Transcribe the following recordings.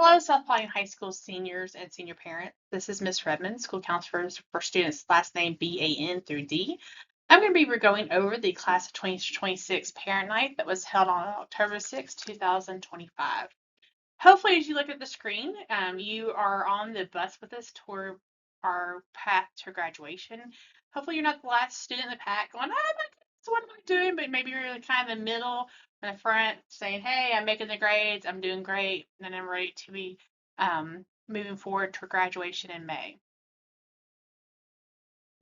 Hello, South Platte High School seniors and senior parents. This is Miss Redmond, school counselor for students last name BAN through D. I'm going to be going over the class of 2026 parent night that was held on October 6, 2025. Hopefully, as you look at the screen, you are on the bus with us toward our path to graduation. Hopefully, you're not the last student in the pack going, oh my goodness, what am I doing? But maybe you're kind of in the middle, in the front, saying, hey, I'm making the grades, I'm doing great, and I'm ready to be moving forward to graduation in May.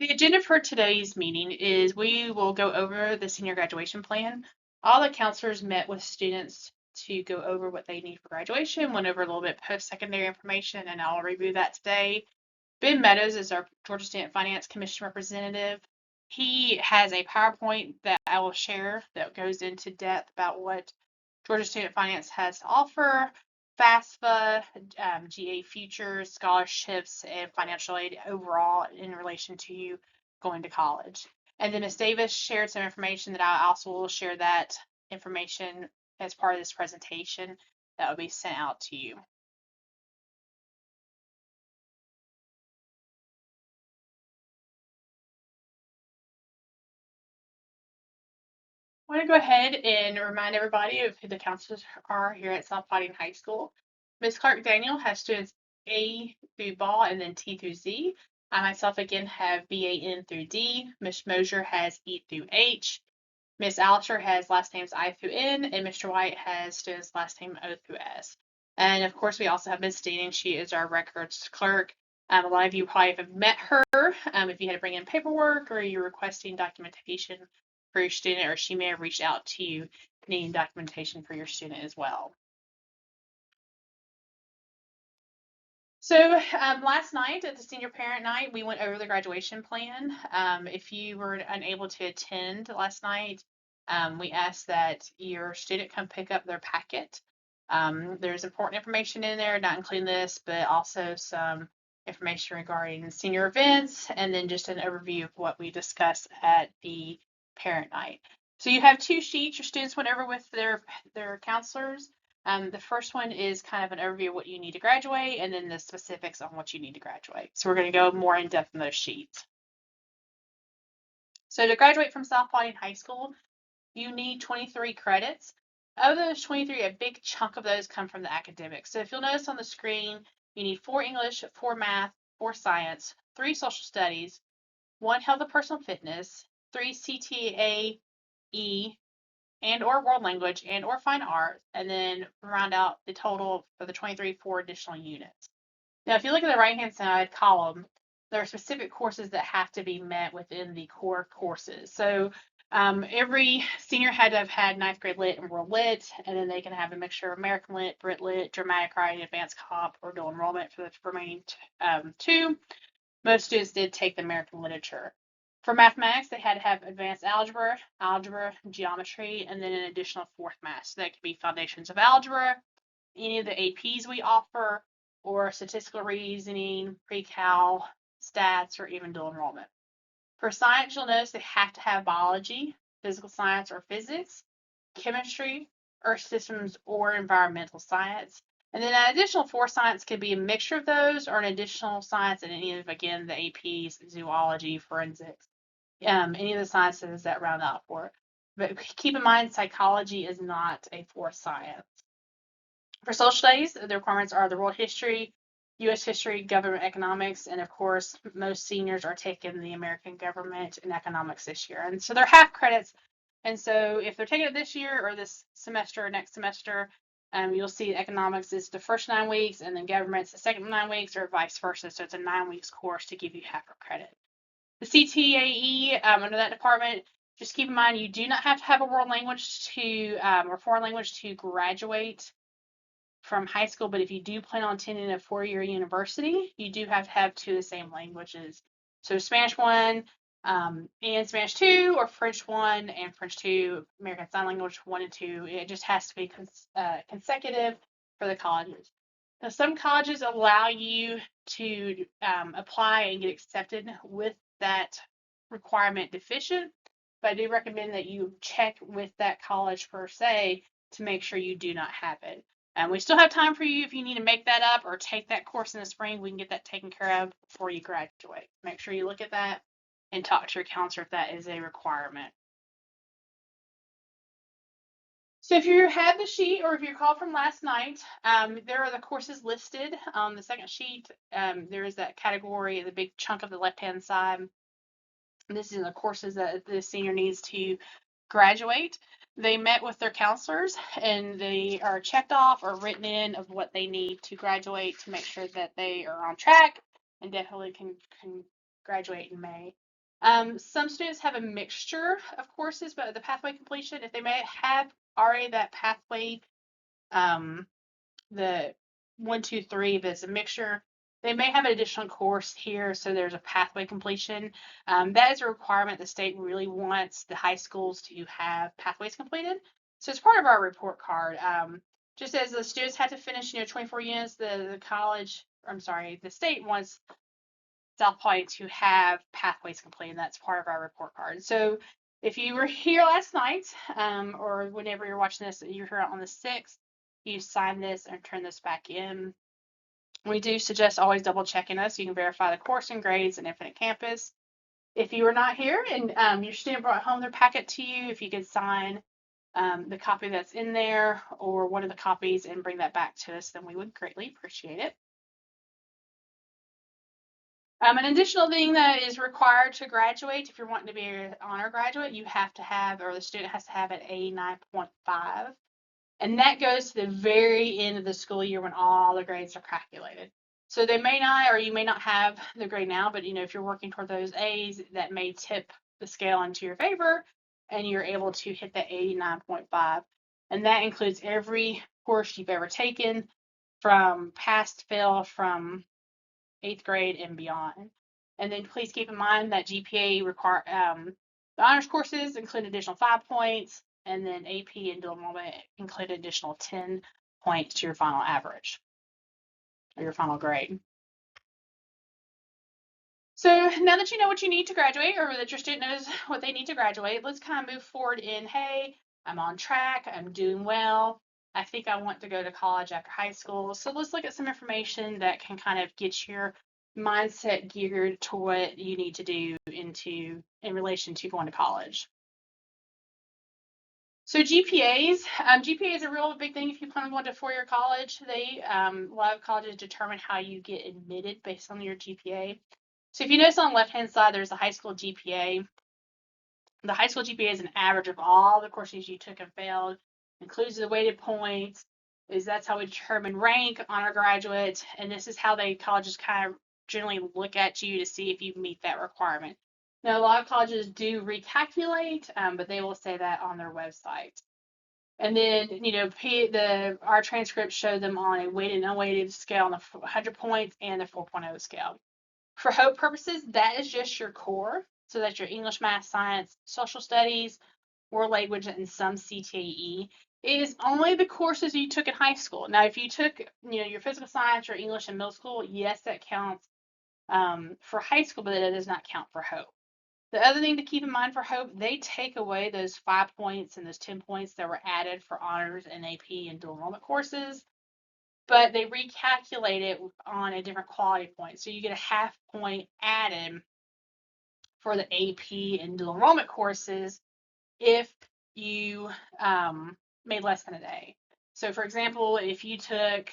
The agenda for today's meeting is we will go over the senior graduation plan. All the counselors met with students to go over what they need for graduation, went over a little bit post-secondary information, and I'll review that today. Ben Meadows is our Georgia State Finance Commission representative. He has a PowerPoint that I will share that goes into depth about what Georgia Student Finance has to offer, FAFSA, GA futures, scholarships, and financial aid overall in relation to you going to college. And then Ms. Davis shared some information that I also will share that information as part of this presentation that will be sent out to you. I want to go ahead and remind everybody of who the counselors are here at South Platte High School. Ms. Clark Daniel has students A through BAL and then T through Z. I myself again have BAN through D. Ms. Mosier has E through H. Ms. Allister has last names I through N, and Mr. White has students last name O through S. And of course, we also have Ms. Steening. She is our records clerk. A lot of you probably have met her if you had to bring in paperwork or you're requesting documentation for your student, or she may have reached out to you needing documentation for your student as well. So last night at the senior parent night, we went over the graduation plan. If you were unable to attend last night, we asked that your student come pick up their packet. There's important information in there, not including this, but also some information regarding senior events, and then just an overview of what we discussed at the parent night. So you have two sheets your students went over with their counselors. The first one is kind of an overview of what you need to graduate, and then the specifics on what you need to graduate. So we're going to go more in depth in those sheets. So to graduate from South Platte High School, you need 23 credits. Of those 23, a big chunk of those come from the academics. So if you'll notice on the screen, you need 4 English, 4 math, 4 science, 3 social studies, 1 health and personal fitness, 3 CTAE and or world language and or fine art, and then round out the total for the 23 4 additional units. Now, if you look at the right-hand side column, there are specific courses that have to be met within the core courses. So every senior had to have had 9th grade lit and world lit, and then they can have a mixture of American lit, Brit lit, dramatic writing, advanced comp, or dual enrollment for the remaining 2. Most students did take the American literature. For mathematics, they had to have advanced algebra, geometry, and then an additional 4th math. So that could be foundations of algebra, any of the APs we offer, or statistical reasoning, pre-cal, stats, or even dual enrollment. For science, you'll notice they have to have biology, physical science or physics, chemistry, earth systems, or environmental science. And then an additional 4 science could be a mixture of those or an additional science in any of, again, the APs, zoology, forensics, any of the sciences that round out for it. But keep in mind, psychology is not a 4th science. For social studies, the requirements are the world history, U.S. history, government economics, and of course, most seniors are taking the American government and economics this year. And so they're half credits. And so if they're taking it this year or this semester or next semester, you'll see economics is the first 9 weeks and then government's the second 9 weeks or vice versa. So it's a 9 weeks course to give you half a credit. The CTAE, under that department, just keep in mind you do not have to have a world language to or foreign language to graduate from high school, but if you do plan on attending a 4-year university, you do have to have 2 of the same languages. So Spanish 1 and Spanish 2, or French 1 and French 2, American Sign Language 1 and 2. It just has to be consecutive for the colleges. Now, some colleges allow you to apply and get accepted with that requirement deficient, but I do recommend that you check with that college per se to make sure you do not have it. We still have time for you if you need to make that up or take that course in the spring. We can get that taken care of before you graduate. Make sure you look at that and talk to your counselor if that is a requirement. So if you have the sheet or if you recall from last night, there are the courses listed on the second sheet. There is that category, the big chunk of the left-hand side. This is the courses that the senior needs to graduate. They met with their counselors and they are checked off or written in of what they need to graduate to make sure that they are on track and definitely can graduate in May. Some students have a mixture of courses, but the pathway completion, if they may have already that pathway, the 1, 2, 3, if it's a mixture, they may have an additional course here, so there's a pathway completion. That is a requirement. The state really wants the high schools to have pathways completed. So it's part of our report card. Just as the students have to finish, 24 units, the state wants South Point to have pathways completed. That's part of our report card. So if you were here last night, or whenever you're watching this, you're here on the 6th, you sign this and turn this back in. We do suggest always double checking us. You can verify the course and grades in Infinite Campus. If you were not here and your student brought home their packet to you, if you could sign the copy that's in there or one of the copies and bring that back to us, then we would greatly appreciate it. An additional thing that is required to graduate, if you're wanting to be an honor graduate, you have to have, or the student has to have an 89.5. And that goes to the very end of the school year when all the grades are calculated. So they may not, or you may not have the grade now, but if you're working toward those A's, that may tip the scale into your favor and you're able to hit that 89.5. And that includes every course you've ever taken from pass fail from 8th grade and beyond. And then please keep in mind that GPA require the honors courses include additional 5 points, and then AP and dual enrollment include additional 10 points to your final average or your final grade. So now that you know what you need to graduate, or that your student knows what they need to graduate, let's kind of move forward in, hey, I'm on track, I'm doing well, I think I want to go to college after high school. So let's look at some information that can kind of get your mindset geared to what you need to do in relation to going to college. So GPAs, GPA is a real big thing if you plan on going to four-year college. A lot of colleges determine how you get admitted based on your GPA. So if you notice on the left-hand side, there's the high school GPA. The high school GPA is an average of all the courses you took and failed, includes the weighted points. That's how we determine rank, honor graduate, and this is how colleges kind of generally look at you to see if you meet that requirement. Now, a lot of colleges do recalculate, but they will say that on their website. And then, our transcripts show them on a weighted and unweighted scale on the 100 points and the 4.0 scale. For HOPE purposes, that is just your core. So that's your English, math, science, social studies, world language, and some CTE. It is only the courses you took in high school. Now, if you took, your physical science or English in middle school, yes, that counts for high school, but it does not count for HOPE. The other thing to keep in mind for HOPE, they take away those 5 points and those 10 points that were added for honors and AP and dual enrollment courses, but they recalculate it on a different quality point. So you get a half point added for the AP and dual enrollment courses if you made less than an A. So for example, if you took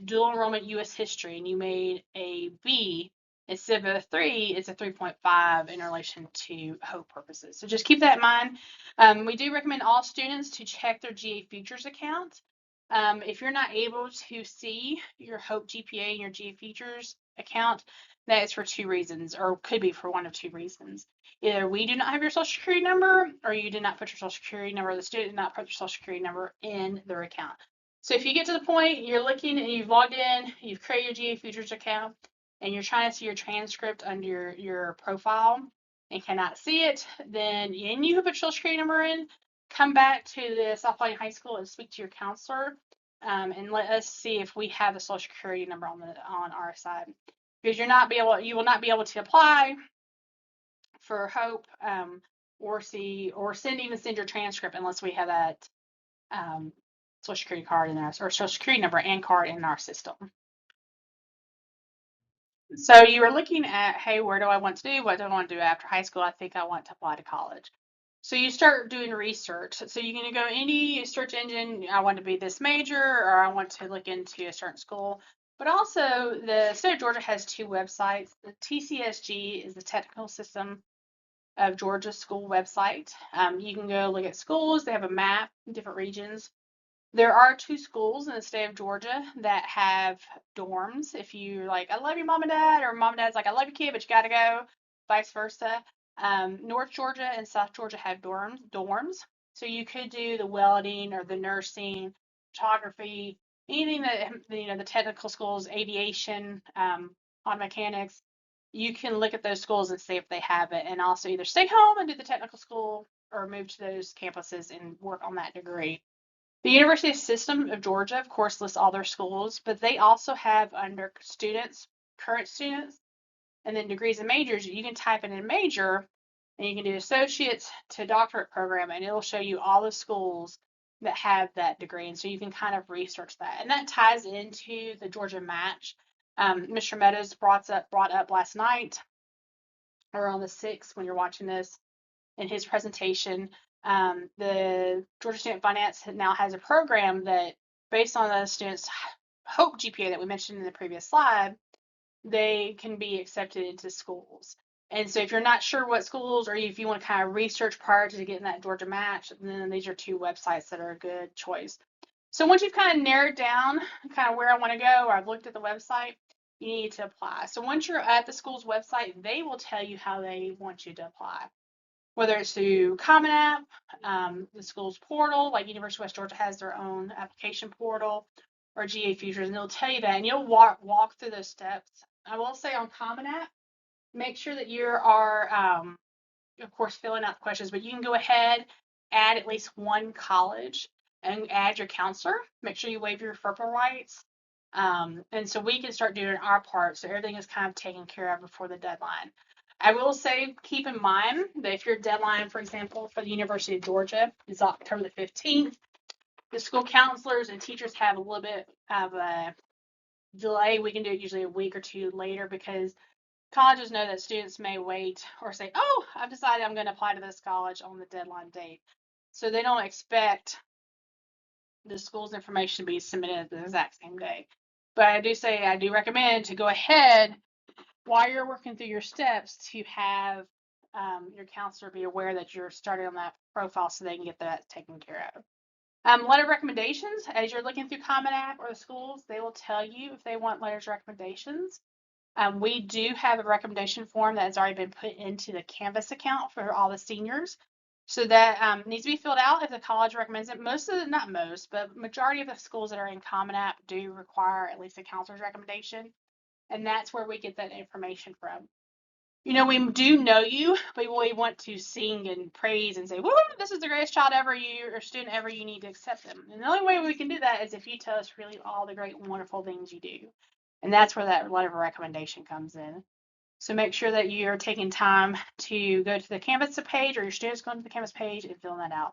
dual enrollment US history and you made a B, instead of a 3, it's a 3.5 in relation to HOPE purposes. So just keep that in mind. We do recommend all students to check their GA Futures account. If you're not able to see your HOPE GPA and your GA Futures account, that is for 2 reasons, or could be for one of 2 reasons. Either we do not have your social security number, or you did not put your social security number, the student did not put your social security number in their account. So if you get to the point you're looking and you've logged in, you've created your GA Futures account, and you're trying to see your transcript under your profile and cannot see it, then you can put your social security number in, come back to the South Platte High School and speak to your counselor, and let us see if we have the social security number on our side. Because you will not be able to apply for HOPE or send your transcript unless we have that social security card in our, or social security number and card in our system. So you were looking at, hey, where do I want to do? What do I want to do after high school? I think I want to apply to college. So you start doing research. So you're going to go any search engine. I want to be this major, or I want to look into a certain school. But also, the state of Georgia has two websites. The TCSG is the Technical System of Georgia School website. You can go look at schools. They have a map, different regions. There are two schools in the state of Georgia that have dorms. If you're like, I love your mom and dad, or mom and dad's like, I love your kid, but you gotta go, vice versa. North Georgia and South Georgia have dorms. So you could do the welding or the nursing, photography, anything that, the technical schools, aviation, auto mechanics. You can look at those schools and see if they have it, and also either stay home and do the technical school or move to those campuses and work on that degree. The University System of Georgia, of course, lists all their schools, but they also have under students, current students, and then degrees and majors. You can type in a major, and you can do associates to doctorate program, and it'll show you all the schools that have that degree. And so you can kind of research that. And that ties into the Georgia Match. Mr. Meadows brought up last night, or on the 6th when you're watching this, in his presentation. The Georgia Student Finance now has a program that, based on the students' HOPE GPA that we mentioned in the previous slide, they can be accepted into schools. And so if you're not sure what schools, or if you want to kind of research prior to getting that Georgia Match, then these are two websites that are a good choice. So once you've kind of narrowed down kind of where I want to go, or I've looked at the website, you need to apply. So once you're at the school's website, they will tell you how they want you to apply. Whether it's through Common App, the school's portal, like University of West Georgia has their own application portal, or GA Futures, and they'll tell you that, and you'll walk through those steps. I will say on Common App, make sure that you are, of course, filling out the questions, but you can go ahead, add at least one college, and add your counselor. Make sure you waive your FERPA rights. And so we can start doing our part, so everything is kind of taken care of before the deadline. I will say, keep in mind that if your deadline, for example, for the University of Georgia is October the 15th, the school counselors and teachers have a little bit of a delay. We can do it usually a week or two later, because colleges know that students may wait or say, oh, I've decided I'm going to apply to this college on the deadline date. So they don't expect the school's information to be submitted the exact same day. But I do recommend to go ahead while you're working through your steps to have your counselor be aware that you're starting on that profile, so they can get that taken care of. Letter recommendations, as you're looking through Common App or the schools, they will tell you if they want letters recommendations. We do have a recommendation form that has already been put into the Canvas account for all the seniors. So that needs to be filled out if the college recommends it. Not most, but majority of the schools that are in Common App do require at least a counselor's recommendation. And that's where we get that information from. We do know you, but we want to sing and praise and say, woo, this is the greatest child ever, or student ever, you need to accept them. And the only way we can do that is if you tell us really all the great, wonderful things you do. And that's where that letter of recommendation comes in. So make sure that you're taking time to go to the Canvas page, or your students going to the Canvas page and filling that out.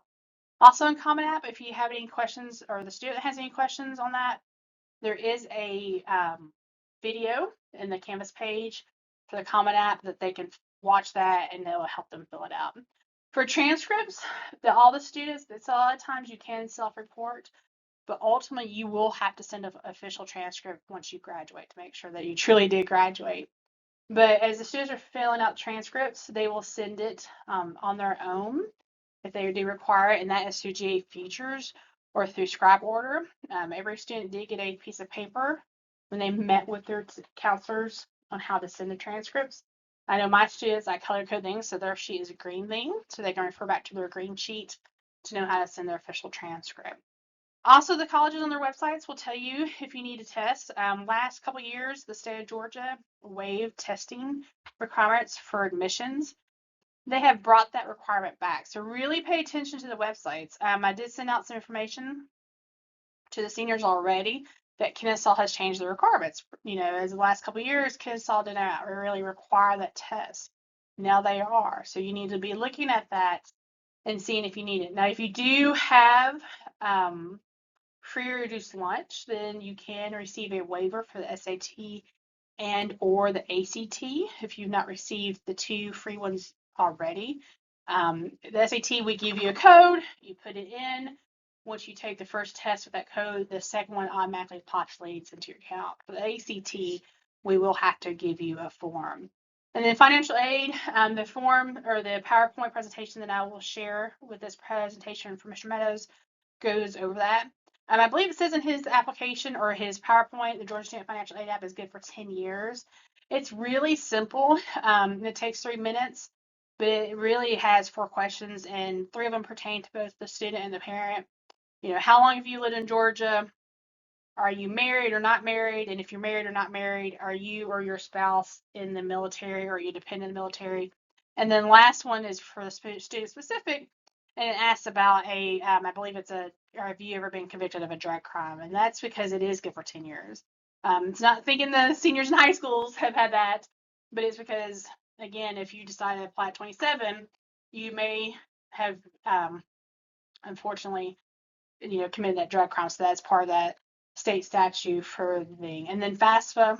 Also in Common App, if you have any questions, or the student has any questions on that, there is a video in the Canvas page for the Common App that they can watch that, and it'll help them fill it out. For transcripts, all the students, it's a lot of times you can self-report, but ultimately you will have to send an official transcript once you graduate to make sure that you truly did graduate. But as the students are filling out transcripts, they will send it on their own if they do require it, and that is through GA Futures or through scribe order. Every student did get a piece of paper when they met with their counselors on how to send the transcripts. I know my students, I color code things, so their sheet is a green thing, so they can refer back to their green sheet to know how to send their official transcript. Also, the colleges on their websites will tell you if you need a test. Last couple years, the state of Georgia waived testing requirements for admissions. They have brought that requirement back. So really pay attention to the websites. I did send out some information to the seniors already that Kennesaw has changed the requirements. As the last couple of years, Kennesaw did not really require that test. Now they are. So you need to be looking at that and seeing if you need it. Now, if you do have free or reduced lunch, then you can receive a waiver for the SAT and or the ACT if you've not received the 2 free ones already. The SAT, we give you a code, you put it in. Once you take the first test with that code, the second one automatically populates into your account. For the ACT, we will have to give you a form. And then financial aid, the form or the PowerPoint presentation that I will share with this presentation from Mr. Meadows goes over that. I believe it says in his application or his PowerPoint, the Georgia State Financial Aid app is good for 10 years. It's really simple. It takes 3 minutes, but it really has 4 questions, and 3 of them pertain to both the student and the parent. How long have you lived in Georgia? Are you married or not married? And if you're married or not married, are you or your spouse in the military, or are you dependent in the military? And then last one is for the student specific, and it asks about I believe it's have you ever been convicted of a drug crime? And that's because it is good for 10 years. It's not thinking the seniors in high schools have had that, but it's because, again, if you decide to apply at 27, you may have, unfortunately, committed that drug crime. So that's part of that state statute for the thing. And then FAFSA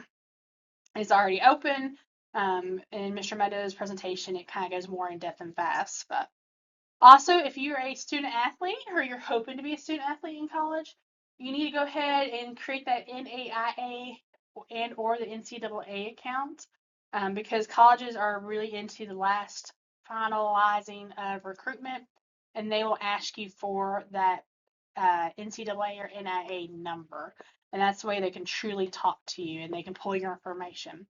is already open. In Mr. Meadows' presentation, it kind of goes more in depth in FAFSA. Also, if you're a student athlete or you're hoping to be a student athlete in college, you need to go ahead and create that NAIA and or the NCAA account, because colleges are really into the last finalizing of recruitment, and they will ask you for that NCAA or NIA number, and that's the way they can truly talk to you and they can pull your information.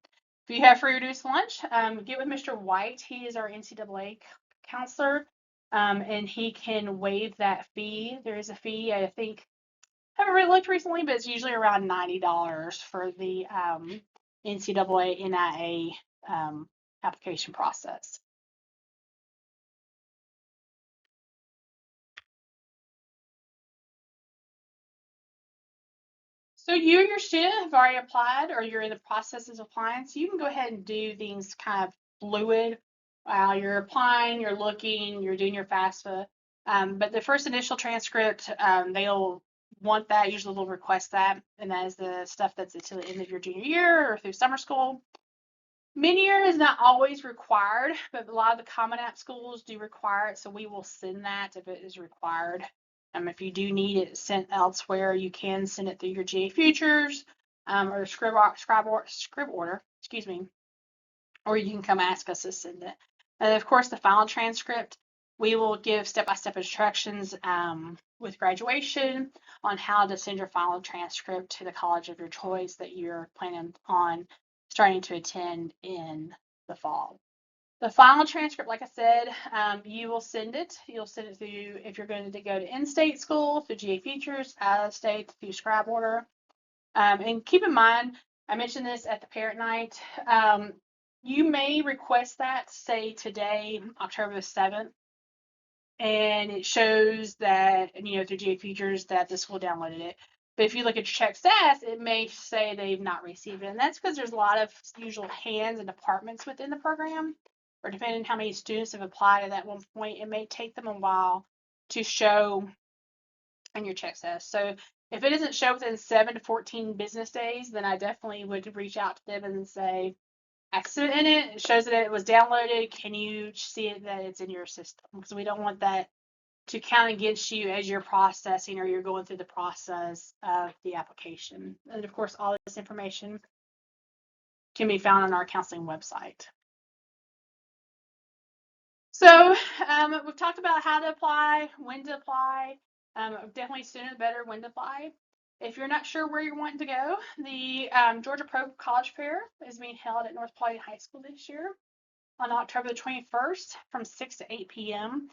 If you have free reduced lunch, get with Mr. White. He is our NCAA counselor, and he can waive that fee. There is a fee, I think, I haven't really looked recently, but it's usually around $90 for the NCAA NIA application process. So you and your student have already applied, or you're in the process of applying, so you can go ahead and do things kind of fluid while you're applying, you're looking, you're doing your FAFSA. But the first initial transcript, they'll want that, usually they'll request that, and that is the stuff that's until the end of your junior year or through summer school. Mid-year is not always required, but a lot of the Common App schools do require it, so we will send that if it is required. If you do need it sent elsewhere, you can send it through your GA Futures or scrib order, excuse me, or you can come ask us to send it. And of course, the final transcript, we will give step-by-step instructions with graduation on how to send your final transcript to the college of your choice that you're planning on starting to attend in the fall. The final transcript, like I said, you will send it. You'll send it through, if you're going to go to in-state school, through GA Futures, out of state through scribe order. And keep in mind, I mentioned this at the parent night. You may request that, say today, October the 7th, and it shows that, through GA Futures that the school downloaded it. But if you look at your check status, it may say they've not received it. And that's because there's a lot of usual hands and departments within the program, or depending on how many students have applied at that one point, it may take them a while to show in your check status. So if it doesn't show within 7 to 14 business days, then I definitely would reach out to them and say, accident in it. It shows that it was downloaded. Can you see it that it's in your system? Because we don't want that to count against you as you're processing or you're going through the process of the application. And of course, all this information can be found on our counseling website. So we've talked about how to apply, when to apply. Definitely sooner the better when to apply. If you're not sure where you're wanting to go, the Georgia Pro College Fair is being held at North Paulding High School this year on October the 21st from 6 to 8 p.m.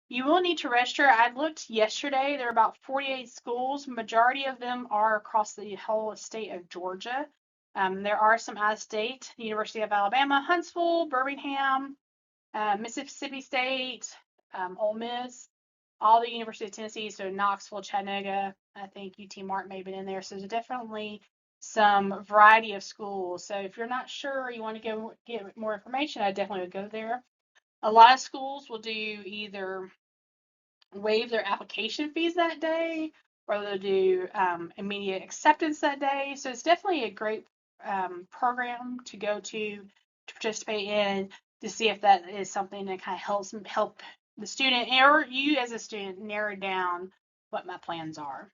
You will need to register. I looked yesterday. There are about 48 schools. Majority of them are across the whole state of Georgia. There are some out of state. The University of Alabama, Huntsville, Birmingham, Mississippi State, Ole Miss, all the University of Tennessee, so Knoxville, Chattanooga, I think UT Martin may have been in there. So there's definitely some variety of schools. So if you're not sure or you want to go get more information, I definitely would go there. A lot of schools will do either waive their application fees that day, or they'll do immediate acceptance that day. So it's definitely a great program to go to participate in, to see if that is something that kind of help the student or you as a student narrow down what my plans are.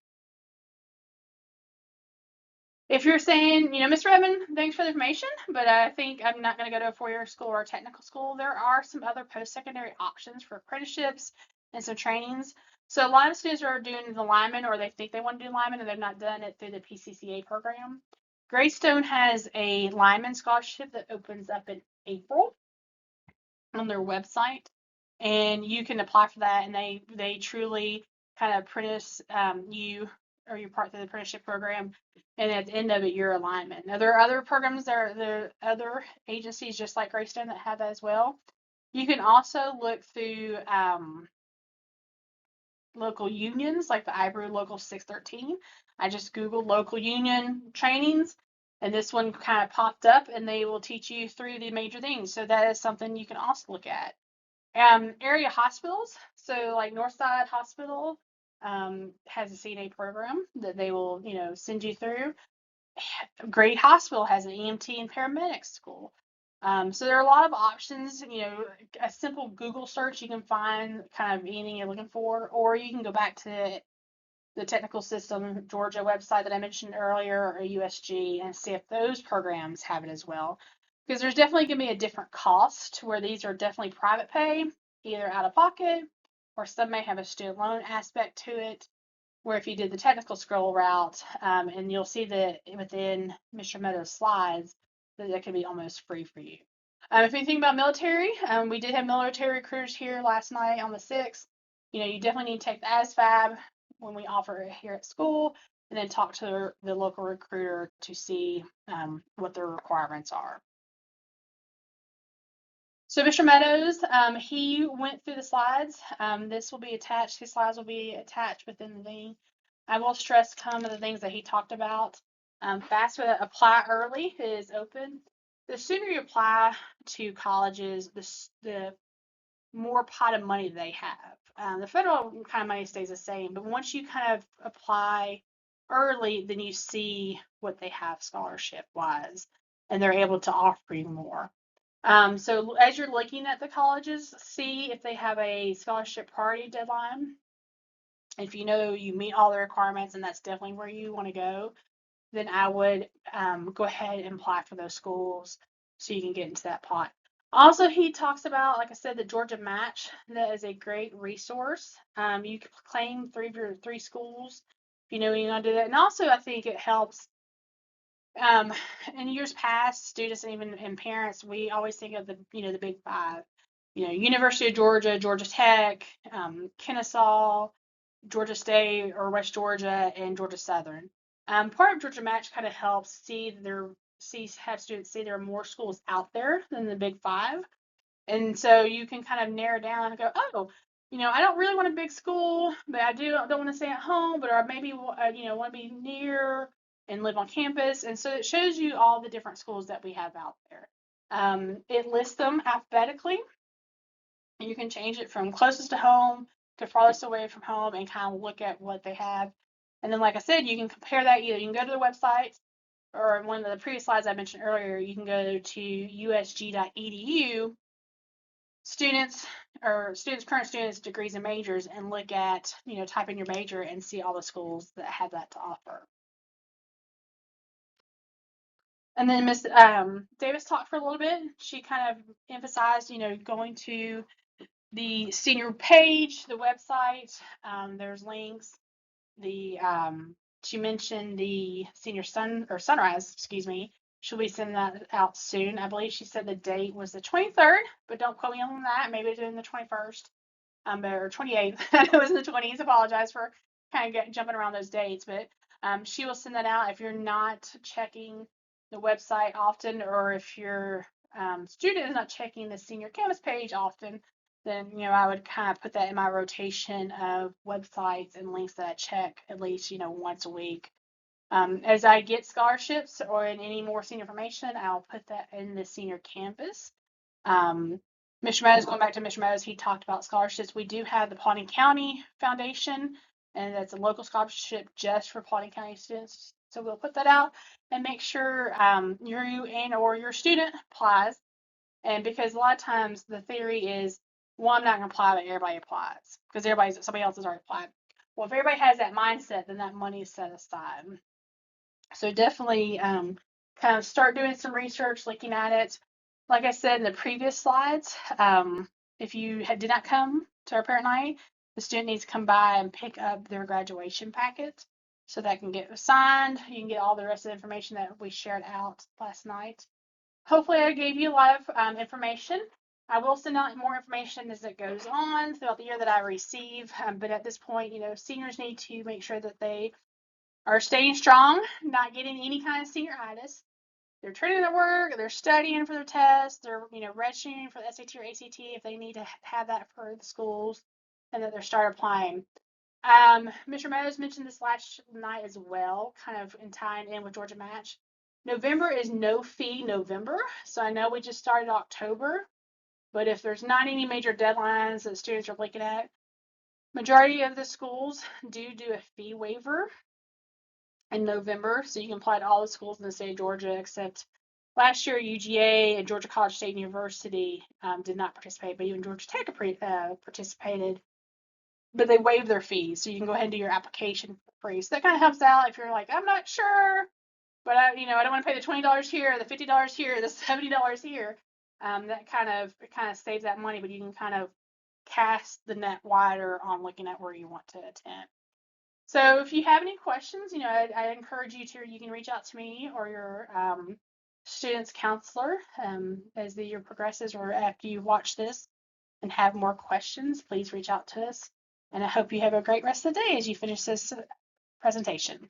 If you're saying, Mr. Evan, thanks for the information, but I think I'm not going to go to a four-year school or a technical school, there are some other post-secondary options for apprenticeships and some trainings. So a lot of students are doing the lineman, or they think they want to do lineman and they've not done it through the PCCA program. Greystone has a lineman scholarship that opens up in April on their website, and you can apply for that, and they truly kind of apprentice you, or you're part of the apprenticeship program, and at the end of it you're a lineman. Now there are other programs, there are other agencies just like Greystone that have that as well. You can also look through local unions like the IBRU Local 613. I just Googled local union trainings, and this one kind of popped up, and they will teach you through the major things. So that is something you can also look at. Area hospitals, so like Northside Hospital has a CNA program that they will, send you through. Great Hospital has an EMT and paramedic school. So there are a lot of options. A simple Google search, you can find kind of anything you're looking for, or you can go back to the Technical System Georgia website that I mentioned earlier, or USG, and see if those programs have it as well. Because there's definitely going to be a different cost, where these are definitely private pay, either out of pocket, or some may have a student loan aspect to it, where if you did the technical scroll route, and you'll see that within Mr. Meadows' slides, that could be almost free for you. If you think about military, we did have military recruiters here last night on the 6th. You definitely need to take the ASFAB when we offer it here at school, and then talk to the local recruiter to see what their requirements are. So Mr. Meadows, he went through the slides. This will be attached. His slides will be attached within the thing. I will stress some of the things that he talked about. FAFSA apply early is open. The sooner you apply to colleges, the more pot of money they have. The federal kind of money stays the same, but once you kind of apply early, then you see what they have scholarship-wise, and they're able to offer you more. So as you're looking at the colleges, see if they have a scholarship priority deadline. If you know you meet all the requirements and that's definitely where you want to go, then I would go ahead and apply for those schools so you can get into that pot. Also, he talks about, like I said, the Georgia Match. That is a great resource. You can claim three schools if you know you're going to do that. And also, I think it helps. In years past, students and even parents, we always think of the big five. University of Georgia, Georgia Tech, Kennesaw, Georgia State or West Georgia, and Georgia Southern. Part of Georgia Match kind of helps have students see there are more schools out there than the big five. And so you can kind of narrow down and go, oh, I don't really want a big school, but I don't want to stay at home, but or maybe want to be near and live on campus. And so it shows you all the different schools that we have out there. It lists them alphabetically. You can change it from closest to home to farthest away from home and kind of look at what they have. And then, like I said, you can compare that. Either you can go to the website, or one of the previous slides I mentioned earlier, you can go to usg.edu, current students, degrees and majors, and look at, type in your major and see all the schools that have that to offer. And then Miss Davis talked for a little bit. She kind of emphasized, going to the senior page, the website. There's links. She mentioned the senior sunrise, excuse me. She'll be sending that out soon. I believe she said the date was the 23rd, but don't quote me on that. Maybe it's in the 21st, or 28th. I know it was in the 20s. Apologize for kind of jumping around those dates, but she will send that out. If you're not checking the website often, or if your student is not checking the senior campus page often, then I would kind of put that in my rotation of websites and links that I check at least once a week. As I get scholarships or in any more senior information, I'll put that in the senior campus. Mr. Meadows, going back to Mr. Meadows, he talked about scholarships. We do have the Pawnee County Foundation and that's a local scholarship just for Paulding County students. So we'll put that out and make sure you and or your student applies. And because a lot of times the theory is, well, I'm not going to apply, but everybody applies because somebody else has already applied. Well, if everybody has that mindset, then that money is set aside. So definitely kind of start doing some research, looking at it. Like I said in the previous slides, if you did not come to our parent night, the student needs to come by and pick up their graduation packet so that can get signed. You can get all the rest of the information that we shared out last night. Hopefully I gave you a lot of information. I will send out more information as it goes on throughout the year that I receive. But at this point, seniors need to make sure that they are staying strong, not getting any kind of senioritis. They're turning their work, they're studying for their tests, they're registering for the SAT or ACT if they need to have that for the schools, and that they're start applying. Mr. Meadows mentioned this last night as well, kind of in tying in with Georgia Match. November is no fee November, so I know we just started October, but if there's not any major deadlines that students are looking at, majority of the schools do a fee waiver in November, so you can apply to all the schools in the state of Georgia except last year UGA and Georgia College State University did not participate, but even Georgia Tech participated, but they waived their fees, so you can go ahead and do your application for free. So that kind of helps out if you're like, I'm not sure, but I don't want to pay the $20 here, the $50 here, the $70 here. That kind of saves that money, but you can kind of cast the net wider on looking at where you want to attend. So if you have any questions, I encourage you can reach out to me or your students counselor as the year progresses, or after you watch this and have more questions, please reach out to us. And I hope you have a great rest of the day as you finish this presentation.